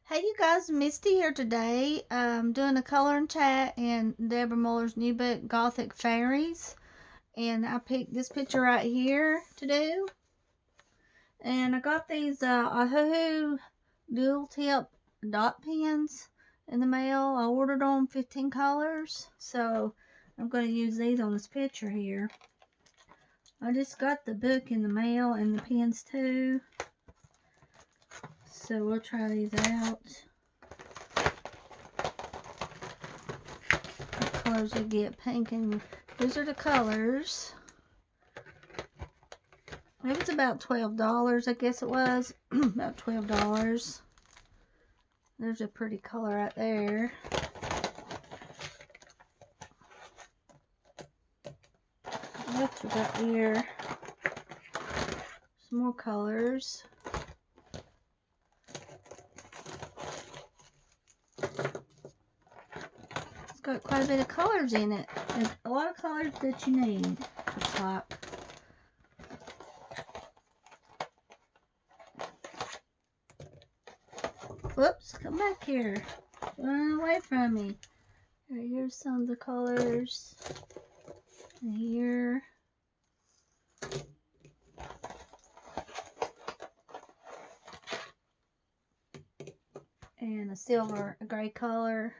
Hey you guys, Misty here today. Doing a color and chat in Deborah Muller's new book, Gothic Fairies. And I picked this picture right here to do. And I got these Ohuhu dual tip dot pens in the mail. I ordered them 15 colors. So I'm going to use these on this picture here. I just got the book in the mail and the pens too. So we'll try these out. Colors we get, pink, and these are the colors. It was about $12, I guess it was. About $12. There's a pretty color right there. What we got here? Some more colors. It's got quite a bit of colors in it. There's a lot of colors that you need, looks like. Whoops, come back here. Run away from me. Right, here's some of the colors. And here. And a gray color.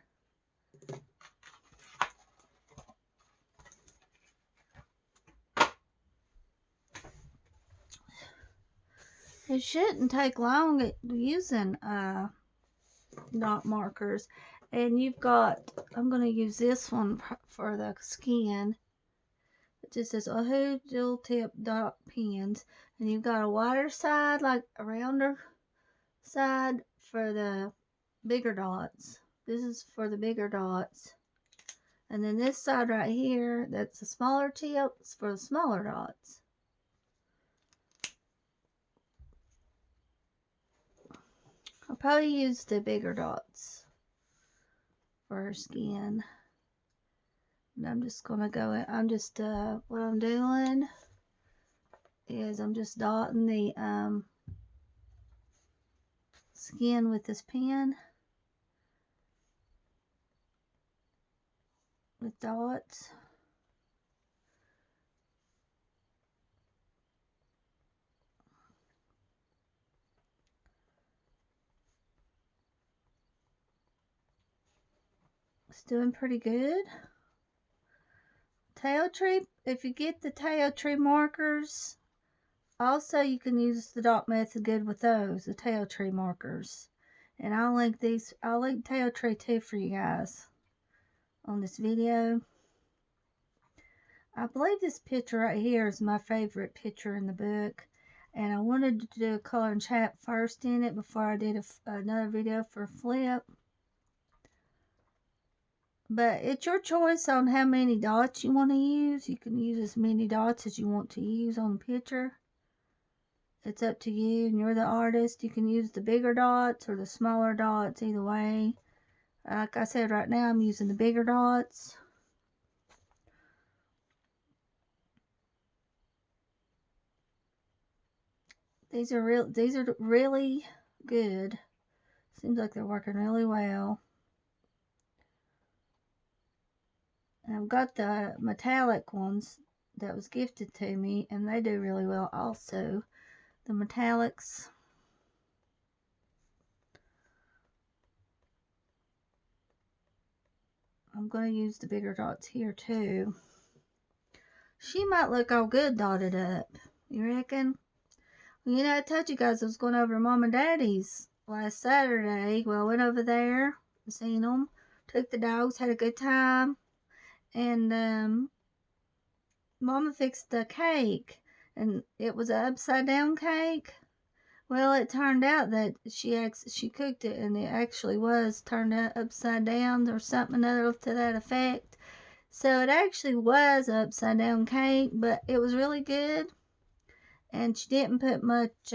It shouldn't take long using dot markers. And you've got, I'm going to use this one for the skin. It just says Ohuhu dual tip dot pens. And you've got a wider side, like a rounder side for the bigger dots. This is for the bigger dots. And then this side right here, that's the smaller tips for the smaller dots. I'll probably use the bigger dots for her skin. And I'm just gonna go, what I'm doing is I'm just dotting the skin with this pen with dots. It's doing pretty good. Taotree, if you get the Taotree markers, also you can use the dot method good with those, the Taotree markers. And I'll link Taotree too for you guys on this video. I believe this picture right here is my favorite picture in the book. And I wanted to do a color and chat first in it before I did another video for a flip. But it's your choice on how many dots you want to use. You can use as many dots as you want to use on the picture. It's up to you, and you're the artist. You can use the bigger dots or the smaller dots, either way. Like I said, right now I'm using the bigger dots. These are really good. Seems like they're working really well. And I've got the metallic ones that was gifted to me, and they do really well also. The metallics. I'm going to use the bigger dots here too. She might look all good dotted up. You reckon? Well, you know, I told you guys I was going over to Mom and Daddy's last Saturday. Well, I went over there, seen them, took the dogs, had a good time. And Mama fixed the cake, and it was an upside down cake. Well, it turned out that she cooked it, and it actually was turned out upside down or something other to that effect. So it actually was an upside down cake, but it was really good. And she didn't put much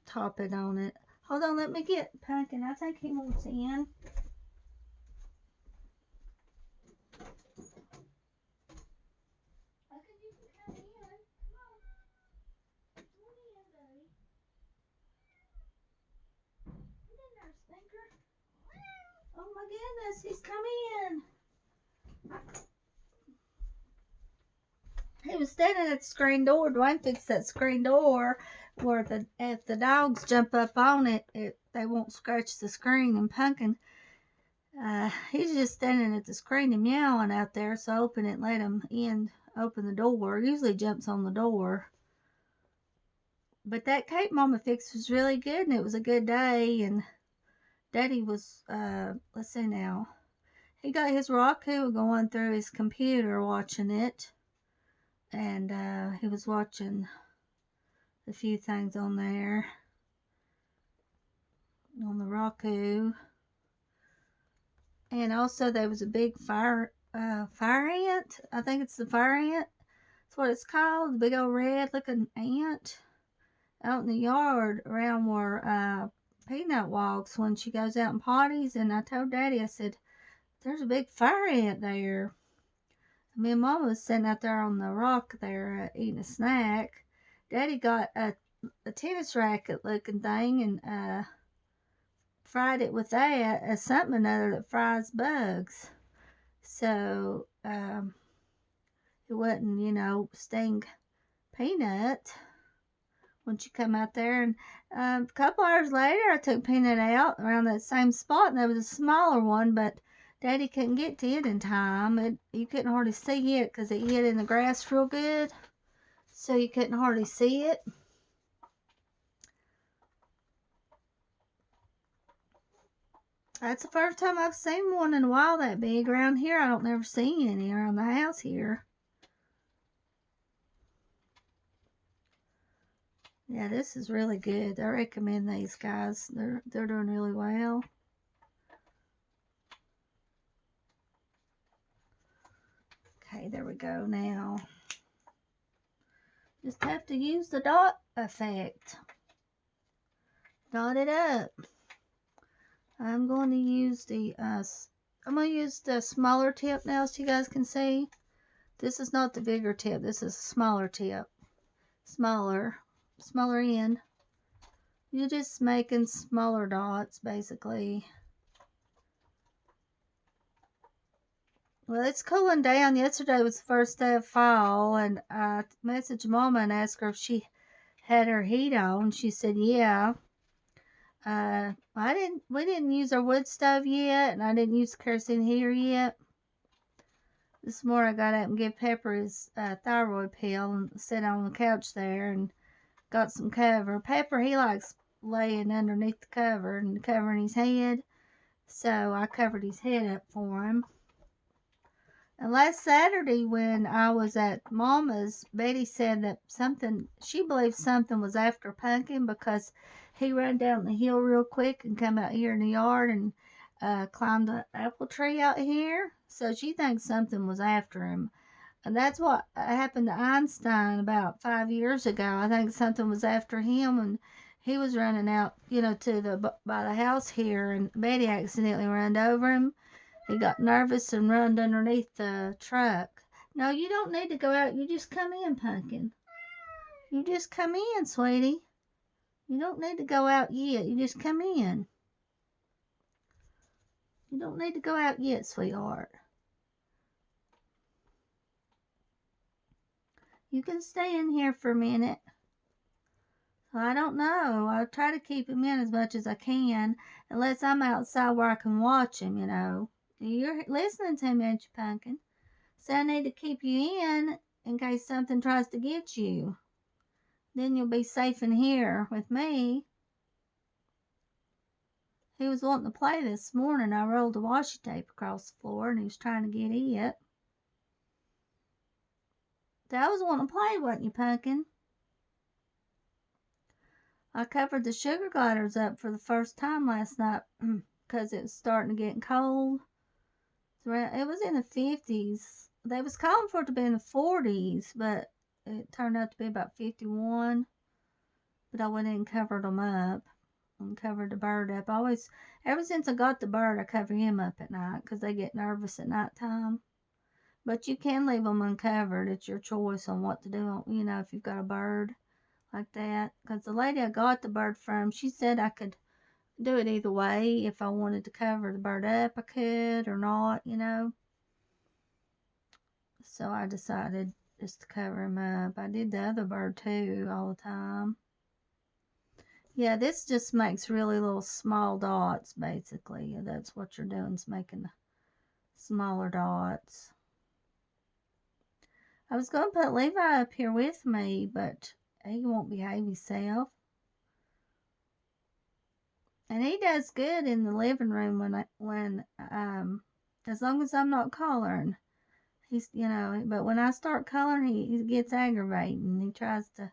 topping on it. Hold on, let me get Pumpkin. I think he wants in. Oh my goodness, he's come in. He was standing at the screen door. Dwayne fixed that screen door where if the dogs jump up on it, they won't scratch the screen. And Pumpkin, he's just standing at the screen and meowing out there. So I open it, let him in, open the door. Usually jumps on the door. But that cake Mama fixed was really good, and it was a good day. And Daddy was, let's see now. He got his Roku going through his computer watching it. And he was watching a few things on there on the Roku. And also there was a big fire ant. I think it's the fire ant. That's what it's called. The big old red looking ant out in the yard around where Peanut walks when she goes out and potties. And I told Daddy, I said, there's a big fire ant there. Me and Mama was sitting out there on the rock there eating a snack. Daddy got a tennis racket looking thing and fried it with that as something or another that fries bugs. So it wouldn't, sting Peanut when she come out there. And a couple hours later, I took Peanut out around that same spot, and there was a smaller one, but Daddy couldn't get to it in time. You couldn't hardly see it because it hid in the grass real good, so you couldn't hardly see it. That's the first time I've seen one in a while that big around here. I don't never see any around the house here. Yeah, this is really good. I recommend these guys. They're doing really well. Okay, there we go now. Just have to use the dot effect. Dot it up. I'm going to use the smaller tip now so you guys can see. This is not the bigger tip. This is a smaller tip. Smaller end. You're just making smaller dots basically. Well, it's cooling down. Yesterday was the first day of fall, and I messaged Mama and asked her if she had her heat on. She said, yeah. We didn't use our wood stove yet, and I didn't use kerosene heater yet. This morning I got up and gave Pepper his thyroid pill and sat on the couch there and got some cover. Pepper, he likes laying underneath the cover and covering his head, so I covered his head up for him. And last Saturday when I was at Mama's, Betty said that she believed something was after Pumpkin because he ran down the hill real quick and come out here in the yard and climbed the apple tree out here. So she thinks something was after him. And that's what happened to Einstein about 5 years ago. I think something was after him, and he was running out, by the house here, and Betty accidentally ran over him. He got nervous and run underneath the truck. No, you don't need to go out. You just come in, Pumpkin. You just come in, sweetie. You don't need to go out yet. You just come in. You don't need to go out yet, sweetheart. You can stay in here for a minute. I don't know. I try to keep him in as much as I can, unless I'm outside where I can watch him, You're listening to me, ain't you, Pumpkin? So I need to keep you in case something tries to get you. Then you'll be safe in here with me. He was wanting to play this morning. I rolled the washi tape across the floor and he was trying to get it. So I was wanting to play, wasn't you, Pumpkin? I covered the sugar gliders up for the first time last night because it was starting to get cold. It was in the 50s. They was calling for it to be in the 40s, but it turned out to be about 51. But I went in and covered them up and covered the bird up. Ever since I got the bird, I cover him up at night because they get nervous at nighttime. But you can leave them uncovered. It's your choice on what to do, if you've got a bird like that. Because the lady I got the bird from, she said I could do it either way. If I wanted to cover the bird up, I could or not, you know. So I decided just to cover him up. I did the other bird too all the time. Yeah, this just makes really little small dots, basically. That's what you're doing, is making smaller dots. I was going to put Levi up here with me, but he won't behave himself. And he does good in the living room when as long as I'm not coloring. He's, you know, but when I start coloring, he gets aggravating. He tries to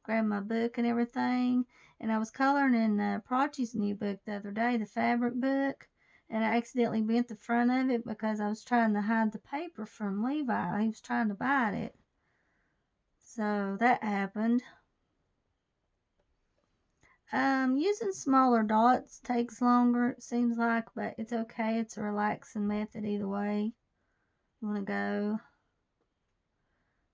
grab my book and everything. And I was coloring in Prachi's new book the other day, the fabric book, and I accidentally bent the front of it because I was trying to hide the paper from Levi. He was trying to bite it. So that happened. Using smaller dots takes longer, it seems like, but it's okay. It's a relaxing method either way you want to go.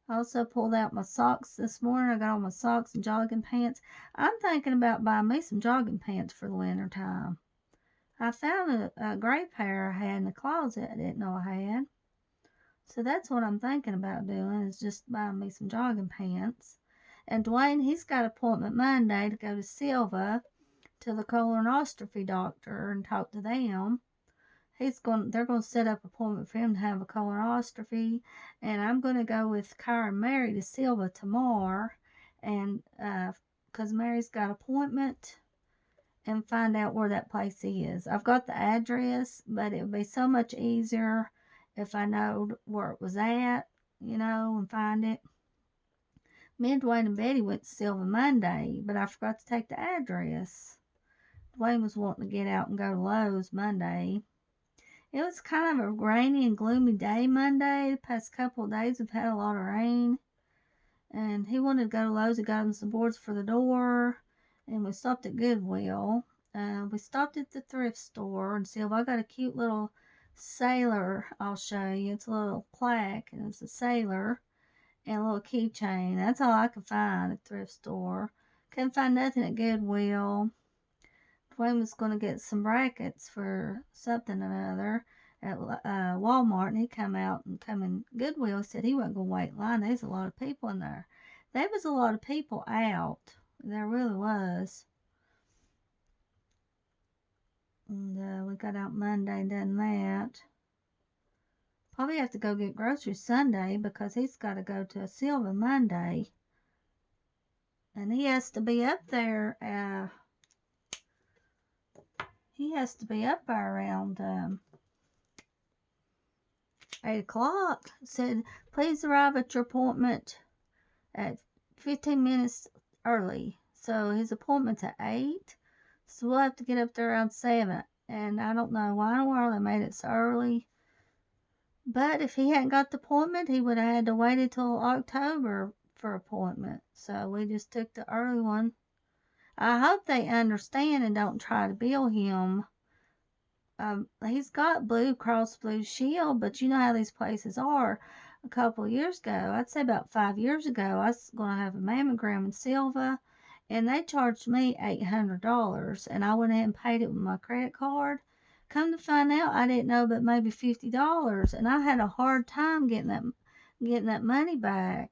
I also pulled out my socks this morning. I got all my socks and jogging pants. I'm thinking about buying me some jogging pants for the winter time. I found a gray pair I had in the closet I didn't know I had. So that's what I'm thinking about doing, is just buying me some jogging pants. And Dwayne, he's got an appointment Monday to go to Silva to the colonoscopy doctor and talk to them. They're going to set up an appointment for him to have a colonoscopy, and I'm going to go with Kyra and Mary to Silva tomorrow, and because Mary's got an appointment, and find out where that place is. I've got the address, but it would be so much easier if I know where it was at, you know, and find it. Me and Dwayne and Betty went to Silva Monday, but I forgot to take the address. Dwayne was wanting to get out and go to Lowe's Monday. It was kind of a rainy and gloomy day Monday. The past couple of days we've had a lot of rain. And he wanted to go to Lowe's. He got him some boards for the door. And we stopped at Goodwill. We stopped at the thrift store and Silva. I got a cute little sailor I'll show you. It's a little plaque and it's a sailor and a little keychain. That's all I could find at the thrift store. Couldn't find nothing at Goodwill. Dwayne was going to get some brackets for something or another at Walmart, and he come in Goodwill. Said he wasn't going to wait in line. There's a lot of people in there. There was a lot of people out. There really was. And we got out Monday and done that. Probably have to go get groceries Sunday because he's got to go to a Silva Monday. And he has to be up there. He has to be up there around 8 o'clock. Said, please arrive at your appointment at 15 minutes early. So his appointment's at 8. So we'll have to get up there around 7. And I don't know why in the world they made it so early. But if he hadn't got the appointment, he would have had to wait until October for appointment. So we just took the early one. I hope they understand and don't try to bill him. He's got Blue Cross Blue Shield, but you know how these places are. A couple of years ago, I'd say about 5 years ago, I was going to have a mammogram in Silva, and they charged me $800, and I went ahead and paid it with my credit card. Come to find out, I didn't know but maybe $50, and I had a hard time getting that money back.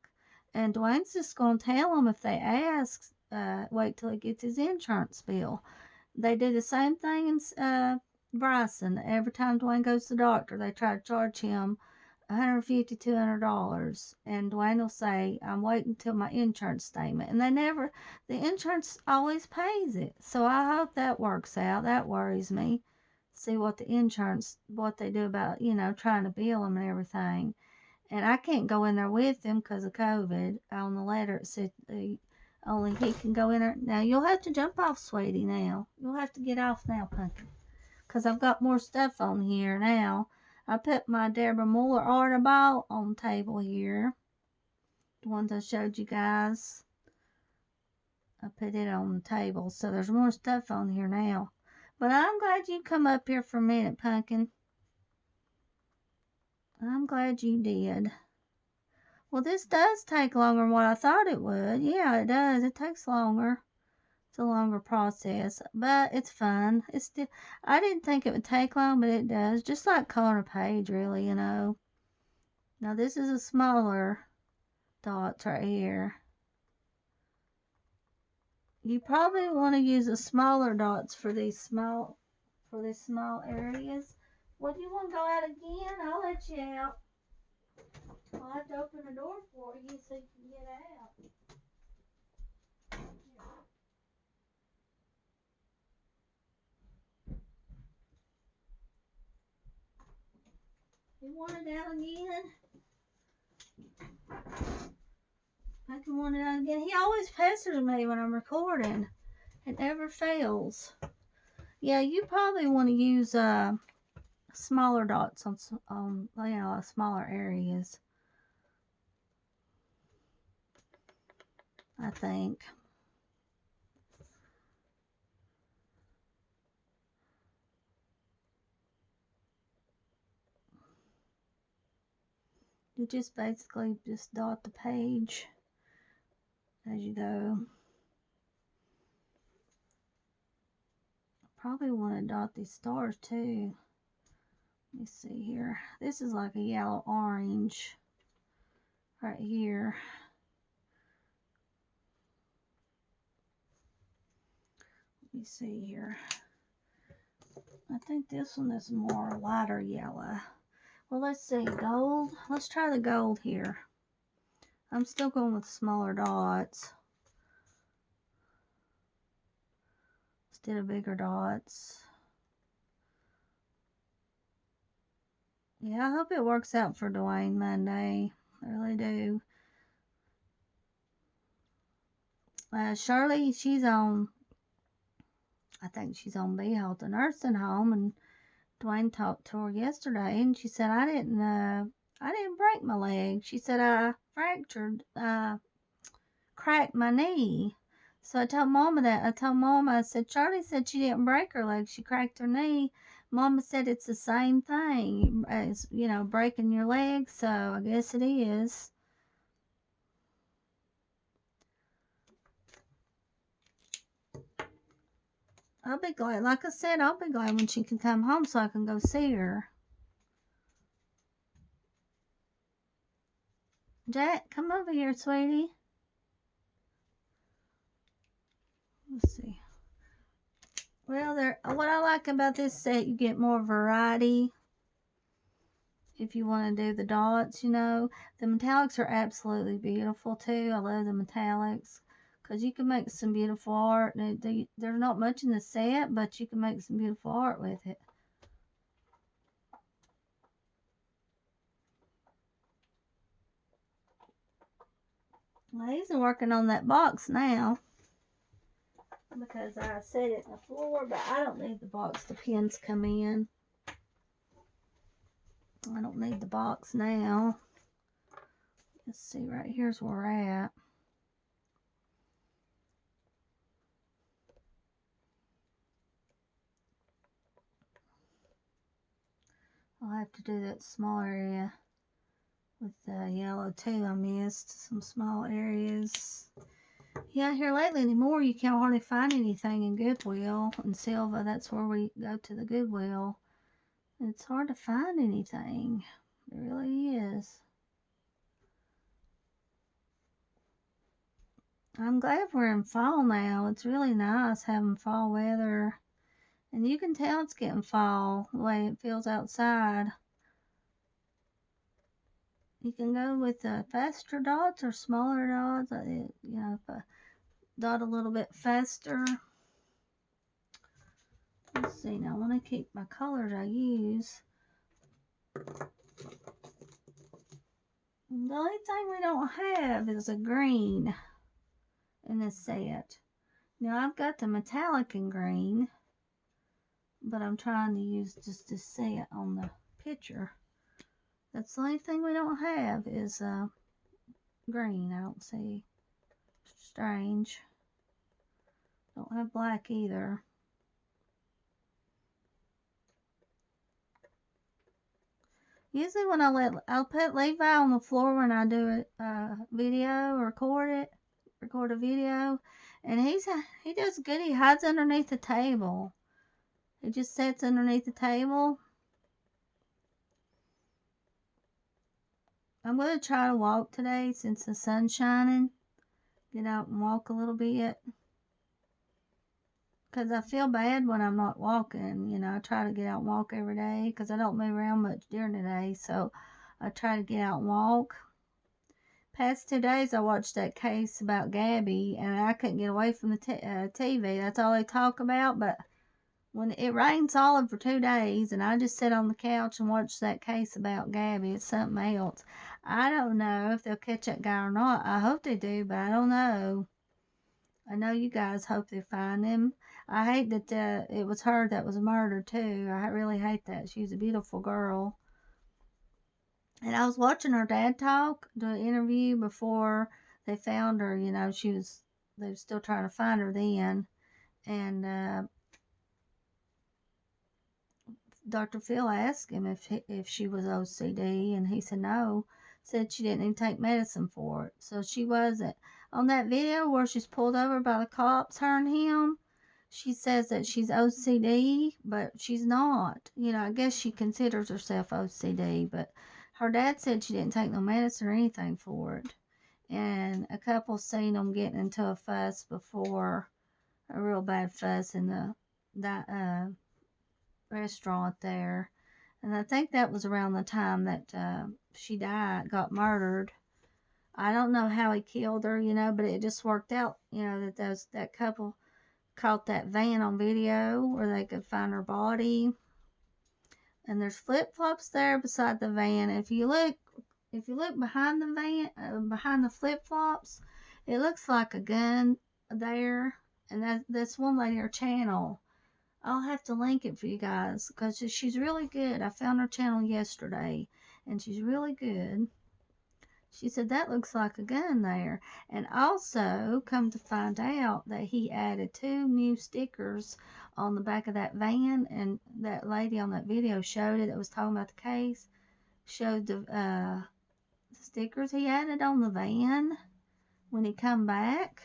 And Dwayne's just going to tell them if they ask, wait till he gets his insurance bill. They do the same thing in Bryson. Every time Dwayne goes to the doctor, they try to charge him $150, $200, and Dwayne will say, I'm waiting until my insurance statement. And the insurance always pays it. So I hope that works out. That worries me. See what what they do about, trying to bill them and everything. And I can't go in there with them because of COVID. On the letter, it said only he can go in there. Now, you'll have to jump off, sweetie, now. You'll have to get off now, Pumpkin. Because I've got more stuff on here now. I put my Deborah Muller art ball on the table here. The ones I showed you guys. I put it on the table. So there's more stuff on here now. But I'm glad you come up here for a minute, Pumpkin. I'm glad you did. Well, this does take longer than what I thought it would. Yeah, it does. It takes longer. It's a longer process, but it's fun. It's still, I didn't think it would take long, but it does. Just like coloring a page, really, you know. Now this is a smaller dots right here. You probably want to use the smaller dots for these small areas. Well, do you want to go out again? I'll let you out. I'll have to open the door for you so you can get out. You want it out again? I can want it out again. He always pesters me when I'm recording. It never fails. Yeah, you probably want to use smaller dots on you know, smaller areas. I think. You just basically just dot the page as you go. Probably want to dot these stars too. Let me see here. This is like a yellow orange right here. Let me see here. I think this one is more lighter yellow. Well, let's see. Gold. Let's try the gold here. I'm still going with smaller dots instead of bigger dots. Yeah, I hope it works out for Dwayne Monday. I really do. Shirley, she's on, I think she's on Beehill at the nursing home, and Dwayne talked to her yesterday, and she said, I didn't break my leg. She said, I cracked my knee. So I told Mama that. I told Mama, I said, Charlie said she didn't break her leg. She cracked her knee. Mama said it's the same thing as, you know, breaking your leg. So I guess it is. I'll be glad. Like I said, I'll be glad when she can come home so I can go see her. Jack, come over here, sweetie. Let's see. Well, what I like about this set, you get more variety. If you want to do the dots, you know. The metallics are absolutely beautiful, too. I love the metallics. Because you can make some beautiful art. There's not much in the set, but you can make some beautiful art with it. Well, he's working on that box now. Because I set it on the floor, but I don't need the box. The pins come in. I don't need the box now. Let's see, right here's where we're at. I'll have to do that small area with the yellow too. I missed some small areas. Yeah, here lately anymore, you can't hardly find anything in Goodwill. In Silva, that's where we go to the Goodwill. It's hard to find anything. It really is. I'm glad we're in fall now. It's really nice having fall weather. And you can tell it's getting fall the way it feels outside. You can go with faster dots or smaller dots. You know, if I dot a little bit faster. Let's see, now I want to keep my colors I use. The only thing we don't have is a green in this set. Now I've got the metallic in green, but I'm trying to use just this set on the picture. That's the only thing we don't have is green. I don't see. Strange. Don't have black either. Usually when I'll put Levi on the floor when I do a video, record a video, And he does good. He hides underneath the table. He just sits underneath the table. I'm going to try to walk today since the sun's shining. Get out and walk a little bit. Because I feel bad when I'm not walking. You know, I try to get out and walk every day because I don't move around much during the day. So I try to get out and walk. Past 2 days, I watched that case about Gabby, and I couldn't get away from the TV. That's all they talk about. But when it rained solid for 2 days, and I just sit on the couch and watch that case about Gabby, it's something else. I don't know if they'll catch that guy or not. I hope they do, but I don't know. I know you guys hope they find him. I hate that it was her that was murdered too. I really hate that. She was a beautiful girl. And I was watching her dad talk, the interview before they found her. You know, they were still trying to find her then. And Dr. Phil asked him if she was OCD, and he said no. Said she didn't even take medicine for it. So she wasn't. On that video where she's pulled over by the cops, her and him, she says that she's OCD, but she's not. You know, I guess she considers herself OCD, but her dad said she didn't take no medicine or anything for it. And a couple seen them getting into a fuss before, a real bad fuss in that restaurant there. And I think that was around the time that she got murdered. I don't know how he killed her, you know, but it just worked out, you know, that couple caught that van on video where they could find her body. And there's flip-flops there beside the van. If you look behind the van, behind the flip-flops, it looks like a gun there. And that's one lady, her channel. I'll have to link it for you guys because she's really good. I found her channel yesterday and she's really good. She said that looks like a gun there. And also, come to find out that he added 2 new stickers on the back of that van, and that lady on that video showed it that was talking about the case, showed the stickers he added on the van when he come back.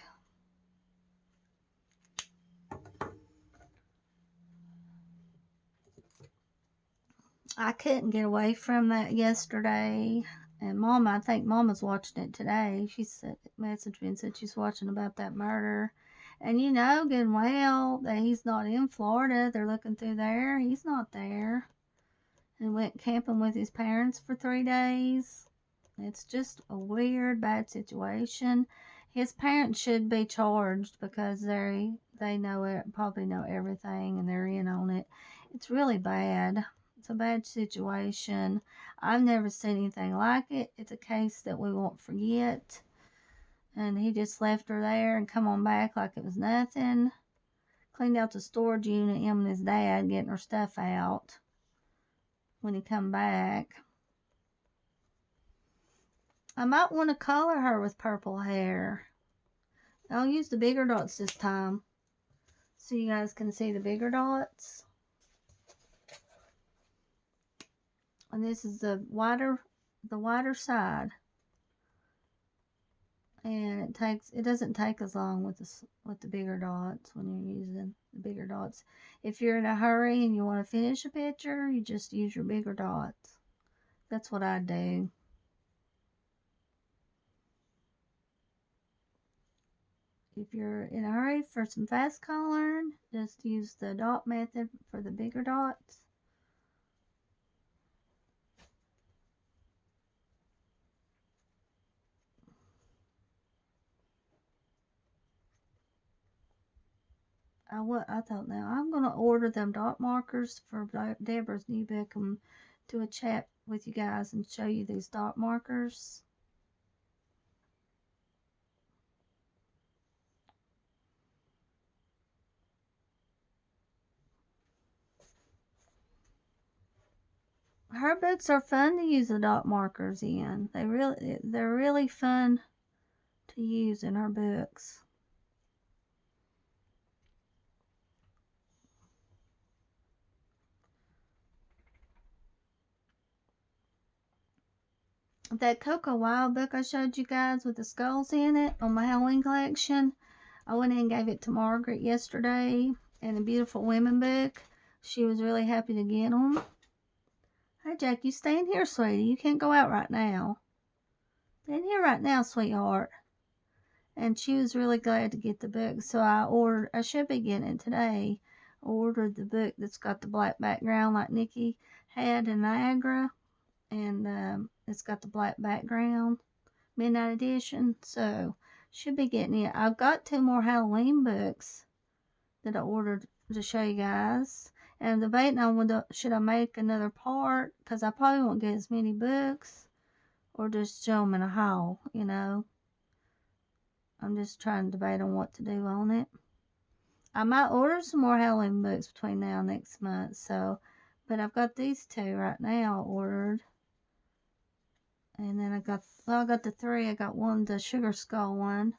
I couldn't get away from that yesterday. And Mama, I think Mama's watching it today. She messaged me and said she's watching about that murder. And you know good and well that he's not in Florida. They're looking through there. He's not there. And went camping with his parents for 3 days. It's just a weird, bad situation. His parents should be charged because they know it, probably know everything, and they're in on it. It's really bad. It's a bad situation. I've never seen anything like it. It's a case that we won't forget. And he just left her there and come on back like it was nothing. Cleaned out the storage unit, him and his dad getting her stuff out when he come back. I might want to color her with purple hair. I'll use the bigger dots this time so you guys can see the bigger dots. And this is the wider side. And it doesn't take as long with the bigger dots when you're using the bigger dots. If you're in a hurry and you want to finish a picture, you just use your bigger dots. That's what I do. If you're in a hurry for some fast coloring, just use the dot method for the bigger dots. I thought now I'm going to order them dot markers for Deborah's new book and do a chat with you guys and show you these dot markers. Her books are fun to use the dot markers in. They're really fun to use in her books. That Coco Wild book I showed you guys with the skulls in it on my Halloween collection, I went in and gave it to Margaret yesterday in the Beautiful Women book. She was really happy to get them. Hey, Jack, you stay in here, sweetie. You can't go out right now. Stay in here right now, sweetheart. And she was really glad to get the book. So I should be getting it today. I ordered the book that's got the black background like Nikki had in Niagara. And it's got the black background. Midnight Edition. So, should be getting it. I've got 2 more Halloween books that I ordered to show you guys. And I'm debating on should I make another part, because I probably won't get as many books, or just show them in a haul, you know. I'm just trying to debate on what to do on it. I might order some more Halloween books between now and next month, but I've got these 2 right now ordered. And then I got the 3. I got one, the Sugar Skull one,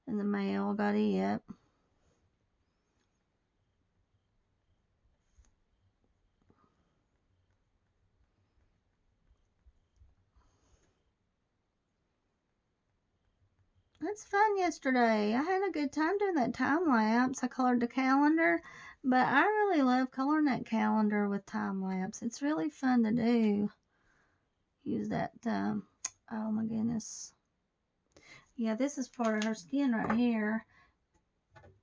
in the mail. I got it. It's fun yesterday. I had a good time doing that time lapse. I colored the calendar, but I really love coloring that calendar with time lapse. It's really fun to do. Use that, oh my goodness. Yeah, this is part of her skin right here.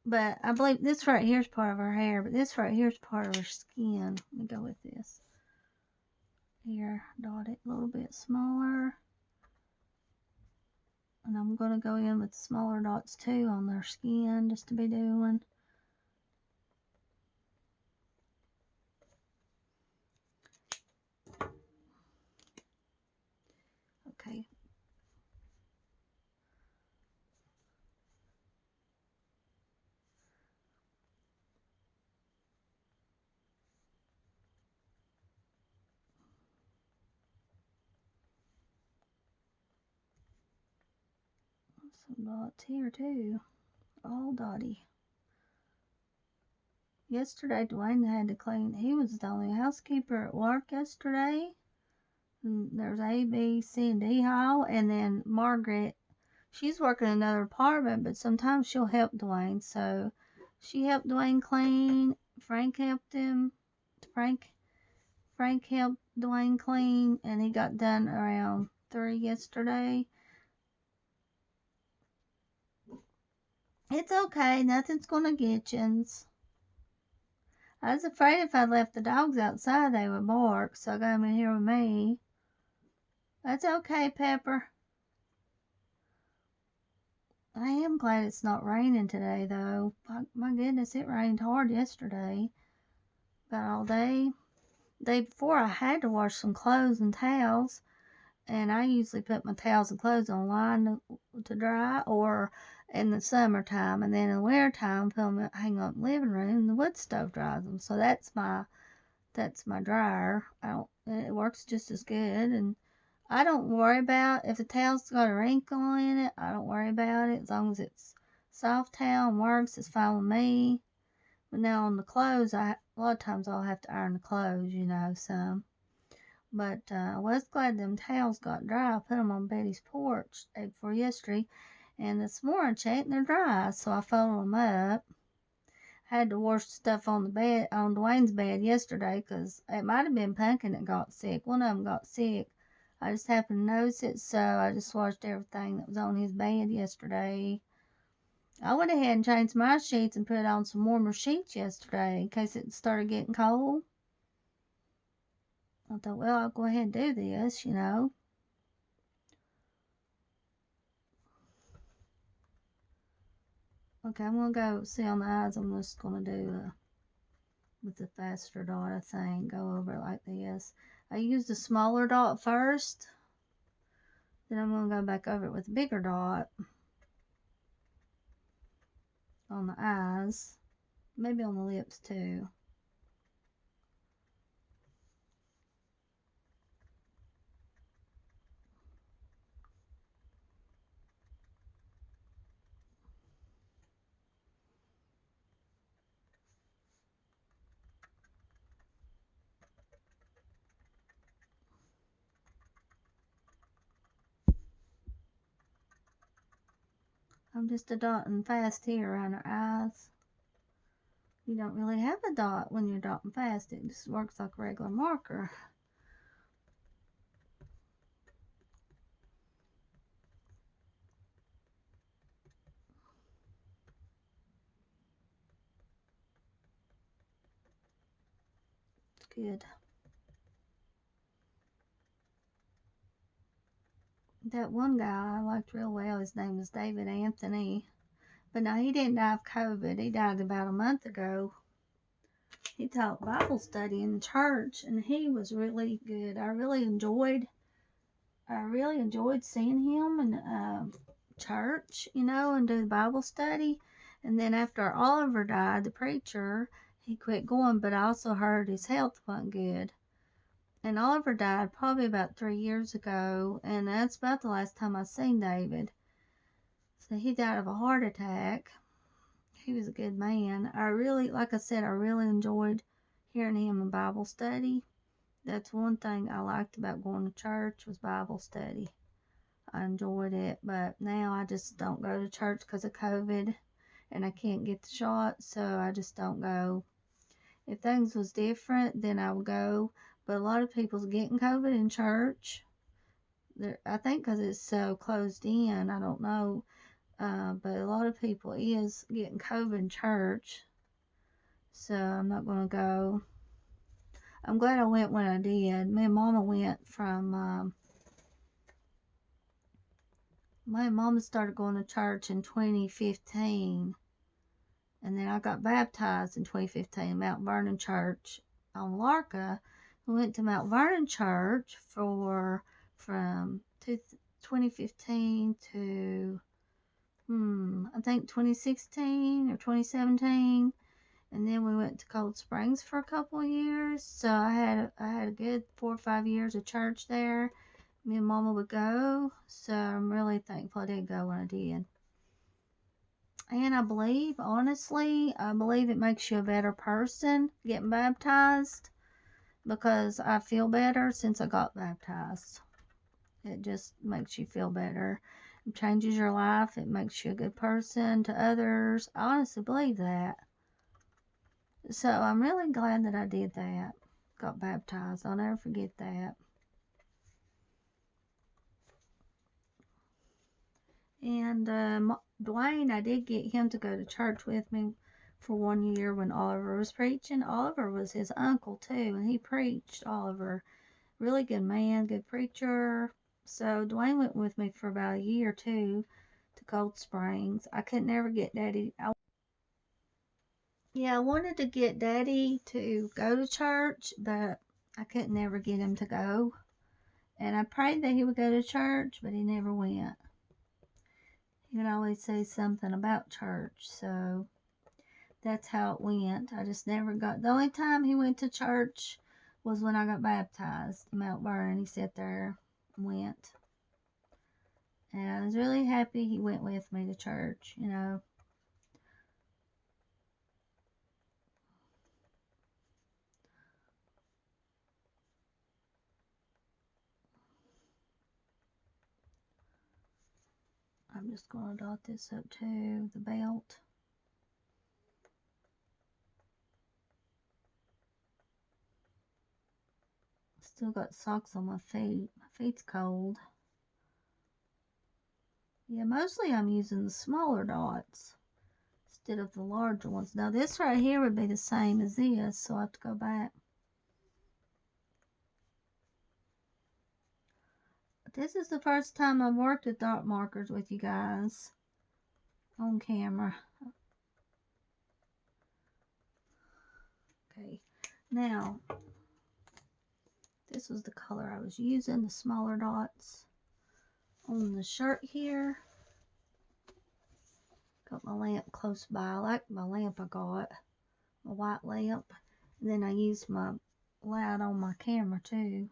But I believe this right here is part of her hair, but this right here is part of her skin. Let me go with this. Here, dot it a little bit smaller. And I'm going to go in with smaller dots too on their skin, just to be doing. Okay. Some dots here too. All dotty. Yesterday, Dwayne had to clean. He was the only housekeeper at work yesterday. And there's A, B, C, and D hall. And then Margaret, she's working in another apartment, but sometimes she'll help Dwayne. So she helped Dwayne clean. Frank helped him. Frank helped Dwayne clean, and he got done around 3 yesterday. It's okay. Nothing's gonna get you. I was afraid if I left the dogs outside, they would bark, so I got them in here with me. That's okay, Pepper. I am glad it's not raining today, though. My goodness, it rained hard yesterday. About all day. Day before, I had to wash some clothes and towels, and I usually put my towels and clothes on line to dry, or in the summertime, and then in the wintertime, hang them up in the living room, and the wood stove dries them. So that's my dryer. It works just as good, and I don't worry about if the towel's got a wrinkle in it. I don't worry about it as long as it's soft towel and works. It's fine with me. But now on the clothes, a lot of times I'll have to iron the clothes, some. But I was glad them towels got dry. I put them on Betty's porch day before yesterday, and this morning I checked and they're dry, so I folded them up. I had to wash stuff on the bed, on Dwayne's bed yesterday, because it might have been Pumpkin that got sick. One of them got sick. I just happened to notice it, so I just washed everything that was on his bed yesterday. I went ahead and changed my sheets and put on some warmer sheets yesterday in case it started getting cold. I thought, well, I'll go ahead and do this, Okay, I'm going to go see on the eyes. I'm just going to do with the faster dot, I think. Go over it like this. I used a smaller dot first. Then I'm going to go back over it with a bigger dot on the eyes. Maybe on the lips too. I'm just a dotting fast here around her eyes. You don't really have a dot when you're dotting fast. It just works like a regular marker. It's good. That one guy I liked real well, his name was David Anthony. But no, he didn't die of COVID. He died about a month ago. He taught Bible study in church, and he was really good. I really enjoyed seeing him in church, and do Bible study. And then after Oliver died, the preacher, he quit going, but I also heard his health wasn't good. And Oliver died probably about 3 years ago, and that's about the last time I seen David. So he died of a heart attack. He was a good man. Like I said, I really enjoyed hearing him in Bible study. That's one thing I liked about going to church was Bible study. I enjoyed it, but now I just don't go to church because of COVID, and I can't get the shot, so I just don't go. If things was different, then I would go, but a lot of people's getting COVID in church. I think because it's so closed in, I don't know. But a lot of people is getting COVID in church, so I'm not going to go. I'm glad I went when I did. Me and Mama went from, my mama started going to church in 2015, and then I got baptized in 2015 at Mount Vernon Church on Larka. We went to Mount Vernon Church from 2015 to I think 2016 or 2017, and then we went to Cold Springs for a couple of years. So I had a good 4 or 5 years of church there. Me and Mama would go, so I'm really thankful I did go when I did. And honestly, I believe it makes you a better person getting baptized, because I feel better since I got baptized. It just makes you feel better. It changes your life. It makes you a good person to others. I honestly believe that. So I'm really glad that I did that. Got baptized. I'll never forget that. And Dwayne, I did get him to go to church with me for 1 year when Oliver was preaching. Oliver was his uncle too, and he preached. Oliver, really good man, good preacher. So Dwayne went with me for about a year or two to Cold Springs. I could never get Daddy. I wanted to get Daddy to go to church, but I could never get him to go. And I prayed that he would go to church, but he never went. He would always say something about church, so that's how it went. I just never got. The only time he went to church was when I got baptized in Mount Vernon. He sat there and went. And I was really happy he went with me to church, I'm just going to dot this up too, the belt. Still got socks on my feet. My feet's cold. Yeah, mostly I'm using the smaller dots instead of the larger ones. Now this right here would be the same as this, so I have to go back. This is the first time I've worked with dot markers with you guys on camera. Okay, now this was the color I was using, the smaller dots on the shirt here. Got my lamp close by. I like my lamp I got, my white lamp. And then I used my light on my camera too.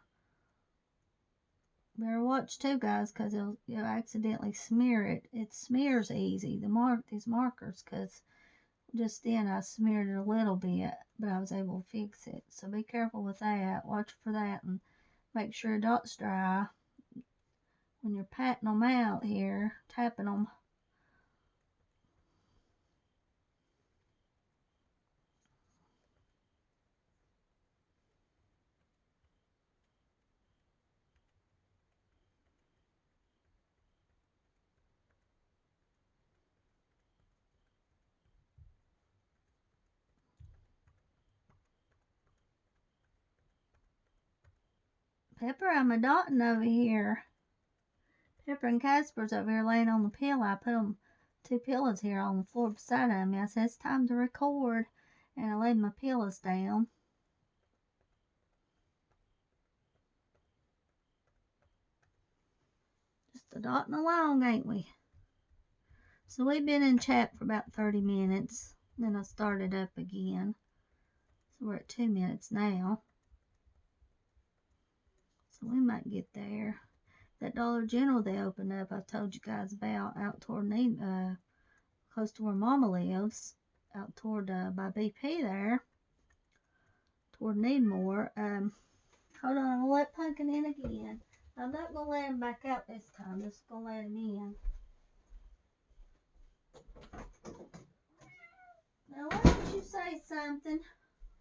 Better watch too, guys, because you'll accidentally smear it. It smears easy, these markers, because just then I smeared it a little bit, but I was able to fix it. So be careful with that. Watch for that and make sure your dot's dry when you're patting them out here, tapping them. Pepper, I'm a dotting over here. Pepper and Casper's over here laying on the pillow. I put them 2 pillows here on the floor beside of me. I said, it's time to record. And I laid my pillows down. Just a dotting along, ain't we? So we've been in chat for about 30 minutes. Then I started up again. So we're at 2 minutes now. So we might get there. That Dollar General they opened up, I told you guys about, out toward close to where Mama lives, out toward by BP there, toward Needmore. Hold on, I'll let Pumpkin in again. I'm not gonna let him back out this time. Just gonna let him in. Now why don't you say something?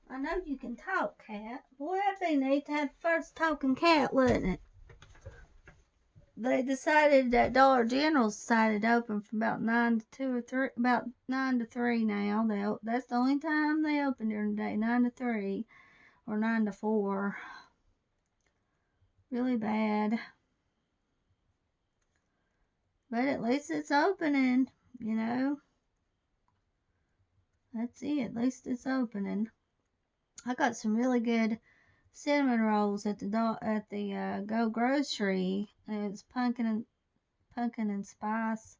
I know you can talk, cat. Boy, that'd be neat to have the first talking cat, wouldn't it? They decided that Dollar General's decided to open from about 9 to 2 or 3, about 9 to 3 now. That's the only time they open during the day, 9 to 3 or 9 to 4. Really bad. But at least it's opening, you know. That's it. At least it's opening. I got some really good cinnamon rolls at the Go Grocery. It's pumpkin and spice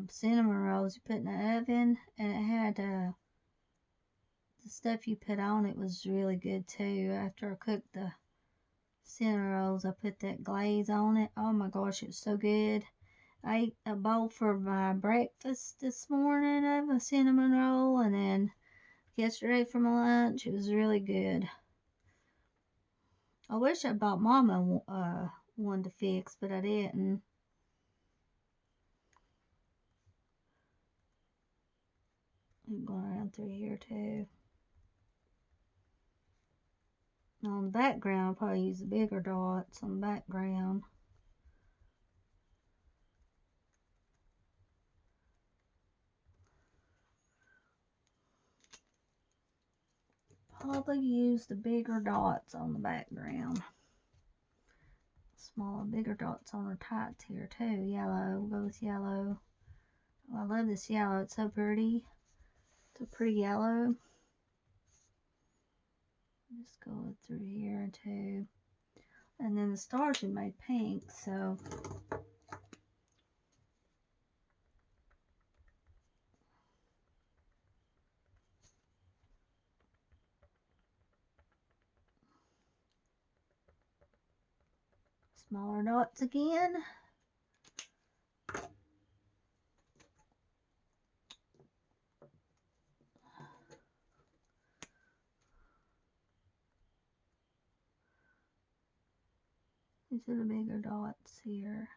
cinnamon rolls you put in the oven, and it had the stuff you put on it was really good too. After I cooked the cinnamon rolls, I put that glaze on it. Oh my gosh, it's so good. I ate a bowl for my breakfast this morning of a cinnamon roll, and then yesterday for my lunch. It was really good. I wish I bought Mama one to fix, but I didn't. I'm going around through here too. On the background, I'll probably use the bigger dots on the background. Probably use the bigger dots on the background. Smaller, bigger dots on her tights here too. Yellow, we'll go with yellow. Oh, I love this yellow, it's so pretty. It's a pretty yellow. Just go through here too. And then the stars are made pink, so smaller dots again. These are the bigger dots here.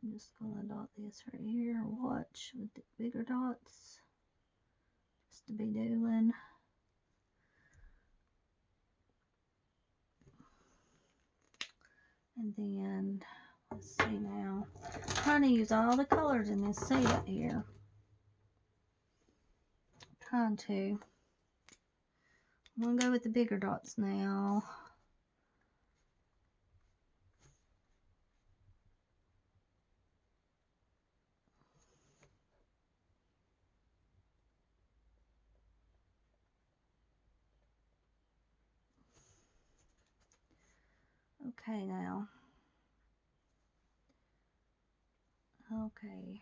I'm just going to dot this right here. Watch with the bigger dots. Just to be doing. And then, let's see now. I'm trying to use all the colors in this set here. Trying to. I'm going to go with the bigger dots now. Okay, now. Okay.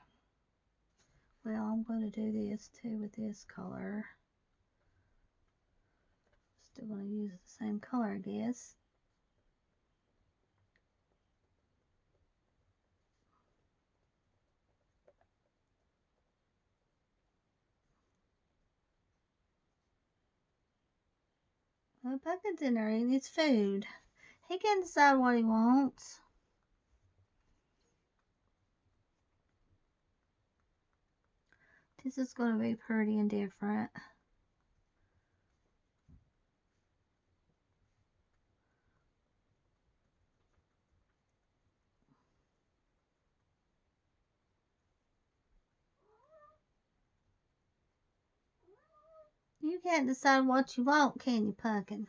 Well, I'm going to do this too with this color. Still going to use the same color, I guess. Well, Pumpkin's in there eating his food. He can decide what he wants. This is going to be pretty and different. You can't decide what you want, can you, Pumpkin?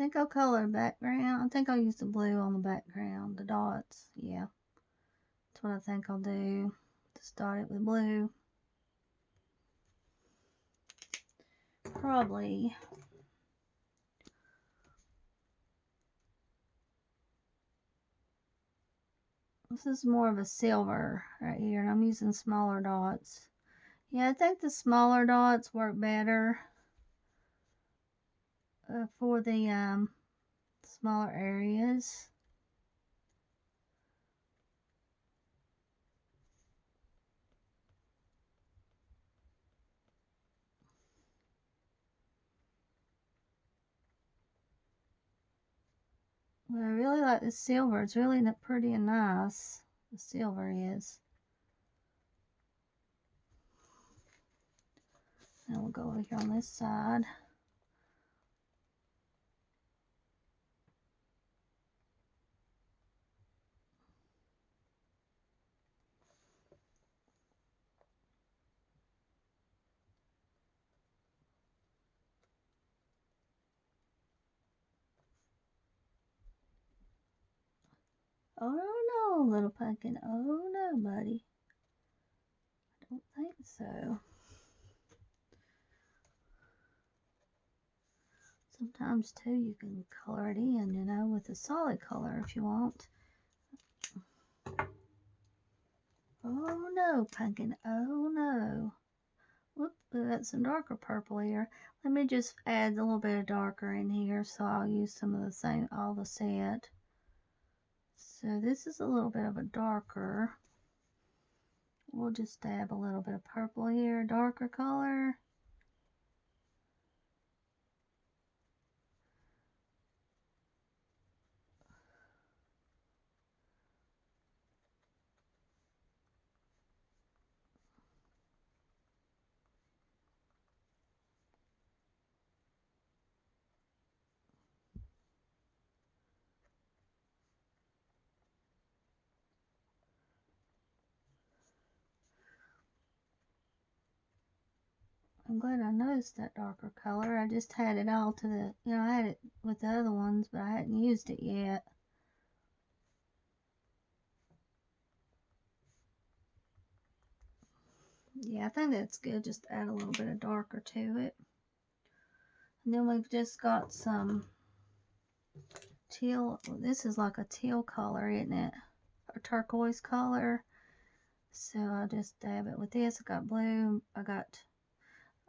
think I'll color the background. I think I'll use the blue on the background, the dots. Yeah, that's what I think I'll do. Just dot it with blue. Probably. This is more of a silver right here, and I'm using smaller dots. Yeah, I think the smaller dots work better for the smaller areas. But I really like the silver. It's really pretty and nice. The silver is. Now we'll go over here on this side. Oh no, little pumpkin. Oh no, buddy. I don't think so. Sometimes too you can color it in, you know, with a solid color if you want. Oh no, pumpkin. Oh no. Whoop, we got some darker purple here. Let me just add a little bit of darker in here, so I'll use some of the same, all the set. So this is a little bit of a darker. We'll just dab a little bit of purple here, darker color. I'm glad I noticed that darker color. I just had it all to the, you know, I had it with the other ones, but I hadn't used it yet. Yeah, I think that's good. Just add a little bit of darker to it. And then we've just got some teal. This is like a teal color, isn't it? A turquoise color. So I'll just dab it with this. I got blue. I got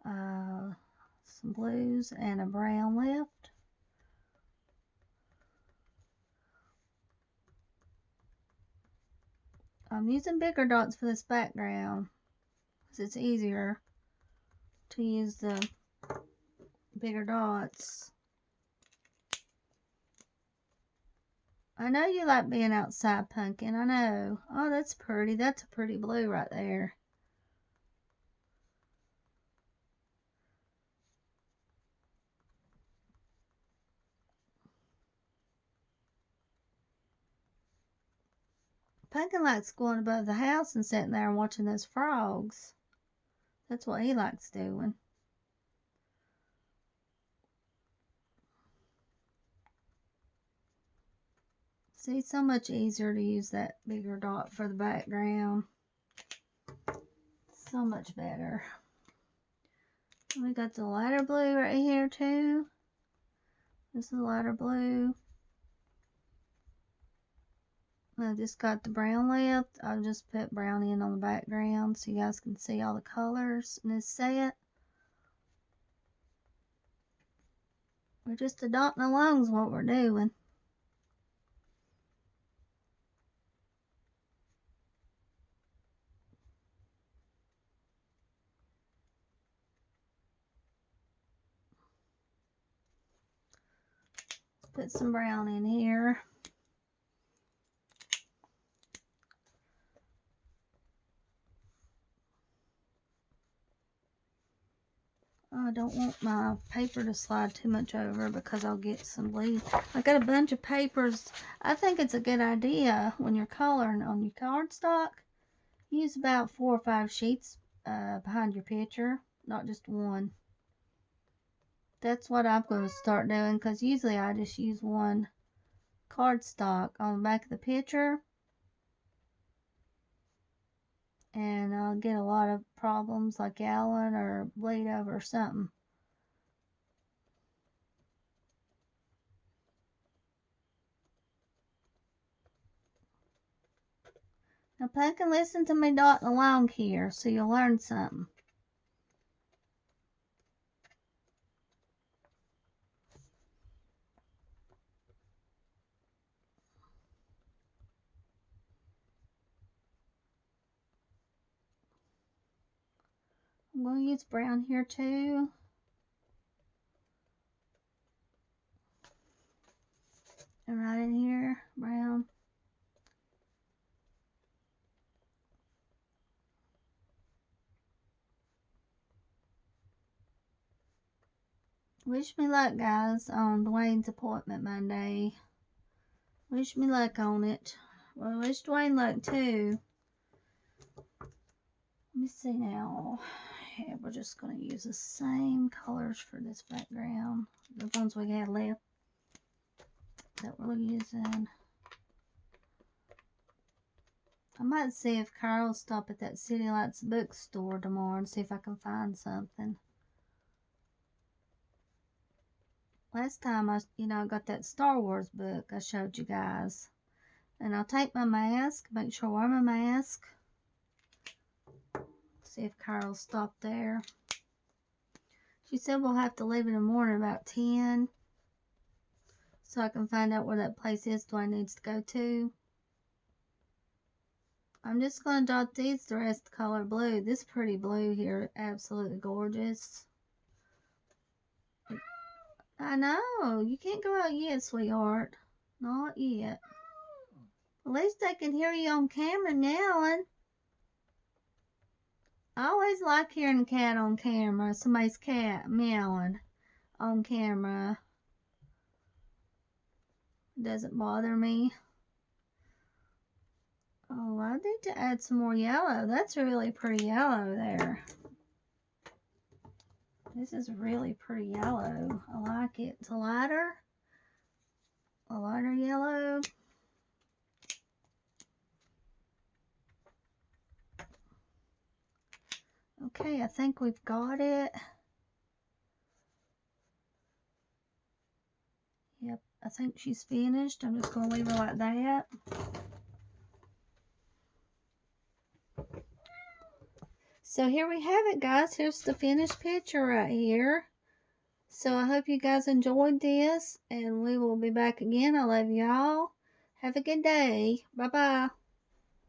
some blues and a brown left. I'm using bigger dots for this background because it's easier to use the bigger dots. I know you like being outside, pumpkin. I know. Oh, that's pretty. That's a pretty blue right there. Pumpkin likes going above the house and sitting there and watching those frogs. That's what he likes doing. See, so much easier to use that bigger dot for the background. So much better. We got the lighter blue right here too. This is lighter blue. I just got the brown left. I'll just put brown in on the background so you guys can see all the colors in this set. We're just dotting along is what we're doing. Put some brown in here. I don't want my paper to slide too much over because I'll get some bleed. I got a bunch of papers. I think it's a good idea when you're coloring on your cardstock. Use about 4 or 5 sheets behind your picture, not just one. That's what I'm going to start doing, because usually I just use one cardstock on the back of the picture, and I'll get a lot of problems like yellowing or bleed over or something. Now pick and listen to me dotting along here so you'll learn something. I'm going to use brown here too. And right in here, brown. Wish me luck, guys, on Dwayne's appointment Monday. Wish me luck on it. Well, wish Dwayne luck too. Let me see now. Yeah, we're just going to use the same colors for this background. The ones we had left that we're using. I might see if Carl will stop at that City Lights bookstore tomorrow and see if I can find something. Last time I got that Star Wars book I showed you guys. And I'll take my mask, make sure I wear my mask. See if Carol stopped there. She said we'll have to leave in the morning about 10. So I can find out where that place is Dwayne needs to go to. I'm just going to dot these the rest of the color blue. This pretty blue here, absolutely gorgeous. I know. You can't go out yet, sweetheart. Not yet. At least they can hear you on camera meowing. I always like hearing a cat on camera. Somebody's cat meowing on camera. It doesn't bother me. Oh, I need to add some more yellow. That's really pretty yellow there. This is really pretty yellow. I like it. It's a lighter yellow. Okay, I think we've got it. Yep, I think she's finished. I'm just going to leave her like that. So here we have it, guys. Here's the finished picture right here. So I hope you guys enjoyed this, and we will be back again. I love y'all. Have a good day. Bye-bye.